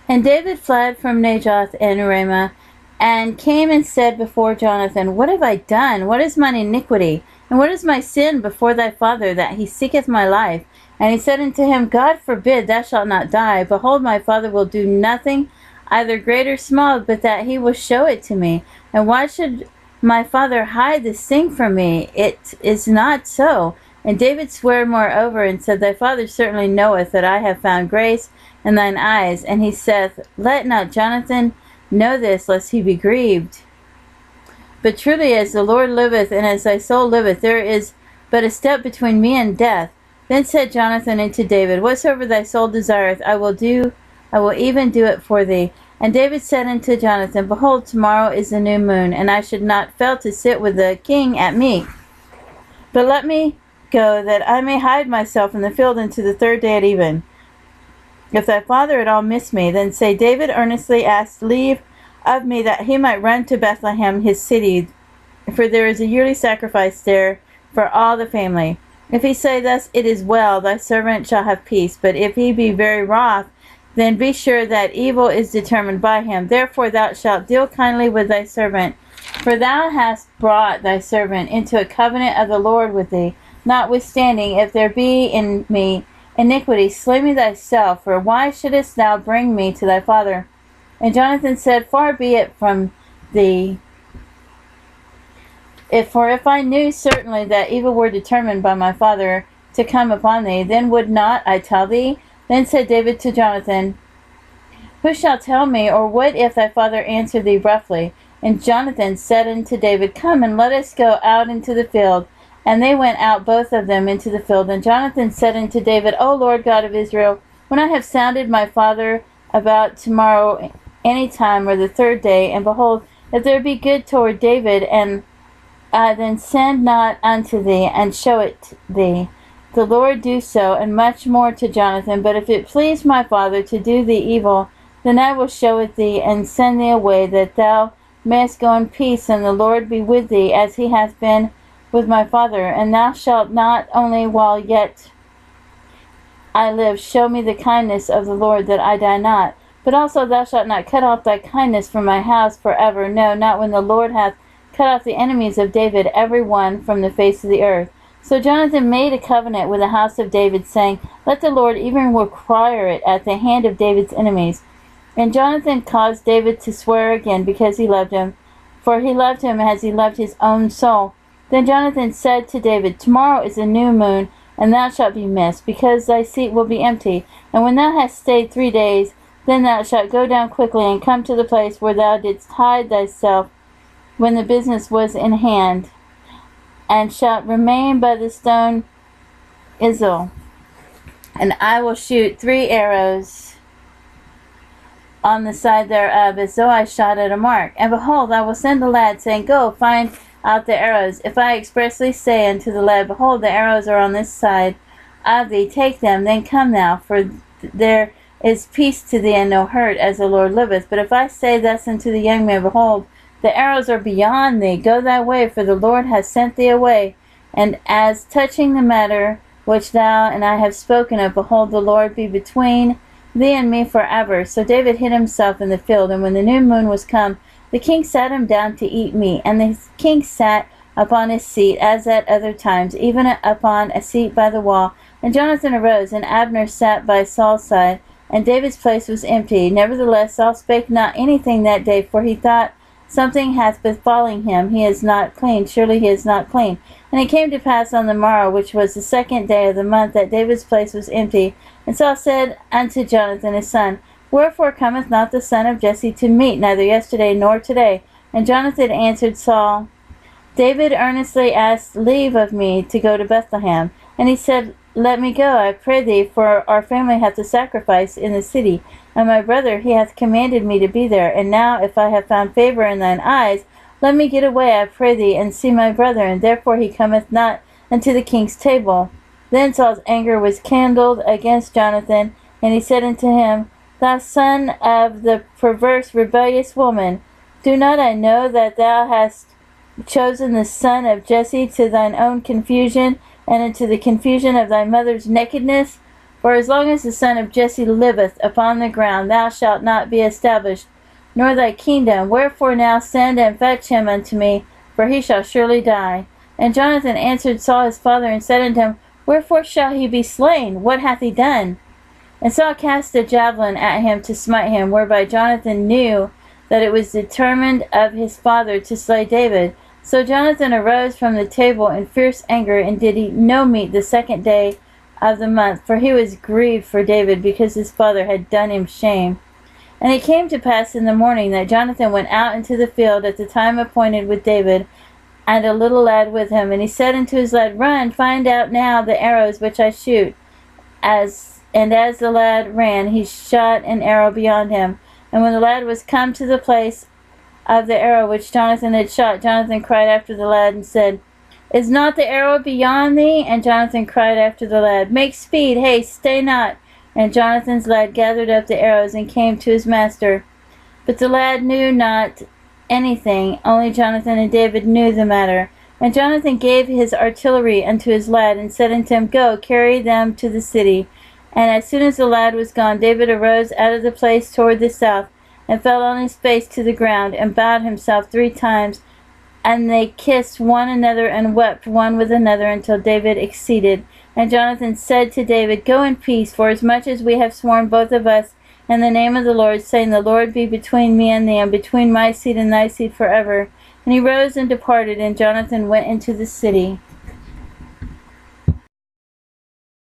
And David fled from Najoth in Ramah, and came and said before Jonathan, What have I done? What is mine iniquity? And what is my sin before thy father, that he seeketh my life? And he said unto him, God forbid, thou shalt not die. Behold, my father will do nothing, either great or small, but that he will show it to me. And why should my father hide this thing from me? It is not so. And David sware moreover, and said, Thy father certainly knoweth that I have found grace in thine eyes. And he saith, Let not Jonathan know this, lest he be grieved. But truly as the Lord liveth, and as thy soul liveth, there is but a step between me and death. Then said Jonathan unto David, Whatsoever thy soul desireth, I will even do it for thee. And David said unto Jonathan, Behold, tomorrow is the new moon, and I should not fail to sit with the king at meat. But let me go, that I may hide myself in the field unto the third day at even. If thy father at all miss me, then say, David earnestly asked leave of me, that he might run to Bethlehem his city, for there is a yearly sacrifice there for all the family. If he say thus, It is well, thy servant shall have peace. But if he be very wroth, then be sure that evil is determined by him. Therefore thou shalt deal kindly with thy servant, for thou hast brought thy servant into a covenant of the Lord with thee. Notwithstanding, if there be in me iniquity, slay me thyself, for why shouldest thou bring me to thy father? And Jonathan said, Far be it from thee. If I knew certainly that evil were determined by my father to come upon thee, then would not I tell thee? Then said David to Jonathan, Who shall tell me, or what if thy father answer thee roughly? And Jonathan said unto David, Come, and let us go out into the field. And they went out both of them into the field. And Jonathan said unto David, O Lord God of Israel, when I have sounded my father about tomorrow any time, or the third day, and behold, if there be good toward David, and I then send not unto thee, and show it thee, the Lord do so, and much more to Jonathan. But if it please my father to do thee evil, then I will show it thee, and send thee away, that thou mayest go in peace, and the Lord be with thee, as he hath been with my father. And thou shalt not only while yet I live show me the kindness of the Lord, that I die not, but also thou shalt not cut off thy kindness from my house forever, no, not when the Lord hath cut off the enemies of David, every one from the face of the earth. So Jonathan made a covenant with the house of David, saying, Let the Lord even require it at the hand of David's enemies. And Jonathan caused David to swear again, because he loved him, for he loved him as he loved his own soul. Then Jonathan said to David, Tomorrow is a new moon, and thou shalt be missed, because thy seat will be empty. And when thou hast stayed 3 days, then thou shalt go down quickly, and come to the place where thou didst hide thyself when the business was in hand, and shalt remain by the stone Isle. And I will shoot 3 arrows on the side thereof, as though I shot at a mark. And behold, I will send the lad, saying, Go, find out the arrows. If I expressly say unto the lad, Behold, the arrows are on this side of thee, take them, then come thou, for there is peace to thee, and no hurt, as the Lord liveth. But if I say thus unto the young man, Behold, the arrows are beyond thee, go thy way, for the Lord hath sent thee away. And as touching the matter which thou and I have spoken of, behold, the Lord be between thee and me forever. So David hid himself in the field, and when the new moon was come, the king sat him down to eat meat. And the king sat upon his seat, as at other times, even upon a seat by the wall. And Jonathan arose, and Abner sat by Saul's side, and David's place was empty. Nevertheless Saul spake not anything that day, for he thought, Something hath befallen him, he is not clean, surely he is not clean. And it came to pass on the morrow, which was the 2nd day of the month, that David's place was empty. And Saul said unto Jonathan his son, Wherefore cometh not the son of Jesse to meat, neither yesterday nor today? And Jonathan answered Saul, David earnestly asked leave of me to go to Bethlehem. And he said, Let me go, I pray thee, for our family hath a sacrifice in the city, and my brother, he hath commanded me to be there. And now, if I have found favor in thine eyes, let me get away, I pray thee, and see my brother. And therefore he cometh not unto the king's table. Then Saul's anger was kindled against Jonathan, and he said unto him, Thou son of the perverse, rebellious woman, do not I know that thou hast chosen the son of Jesse to thine own confusion, and unto the confusion of thy mother's nakedness? For as long as the son of Jesse liveth upon the ground, thou shalt not be established, nor thy kingdom. Wherefore now send and fetch him unto me, for he shall surely die. And Jonathan answered Saul his father, and said unto him, Wherefore shall he be slain? What hath he done? And Saul cast a javelin at him to smite him, whereby Jonathan knew that it was determined of his father to slay David. So Jonathan arose from the table in fierce anger, and did eat no meat the second day of the month, for he was grieved for David, because his father had done him shame. And it came to pass in the morning that Jonathan went out into the field at the time appointed with David, and a little lad with him. And he said unto his lad, Run, find out now the arrows which I shoot. As the lad ran, he shot an arrow beyond him. And when the lad was come to the place of the arrow which Jonathan had shot, Jonathan cried after the lad, and said, Is not the arrow beyond thee? And Jonathan cried after the lad, Make speed, haste, stay not. And Jonathan's lad gathered up the arrows, and came to his master. But the lad knew not anything, only Jonathan and David knew the matter. And Jonathan gave his artillery unto his lad, and said unto him, Go, carry them to the city. And as soon as the lad was gone, David arose out of the place toward the south, and fell on his face to the ground, and bowed himself 3 times. And they kissed one another, and wept one with another, until David exceeded. And Jonathan said to David, Go in peace, for as much as we have sworn both of us in the name of the Lord, saying, The Lord be between me and thee, and between my seed and thy seed forever. And he rose and departed, and Jonathan went into the city.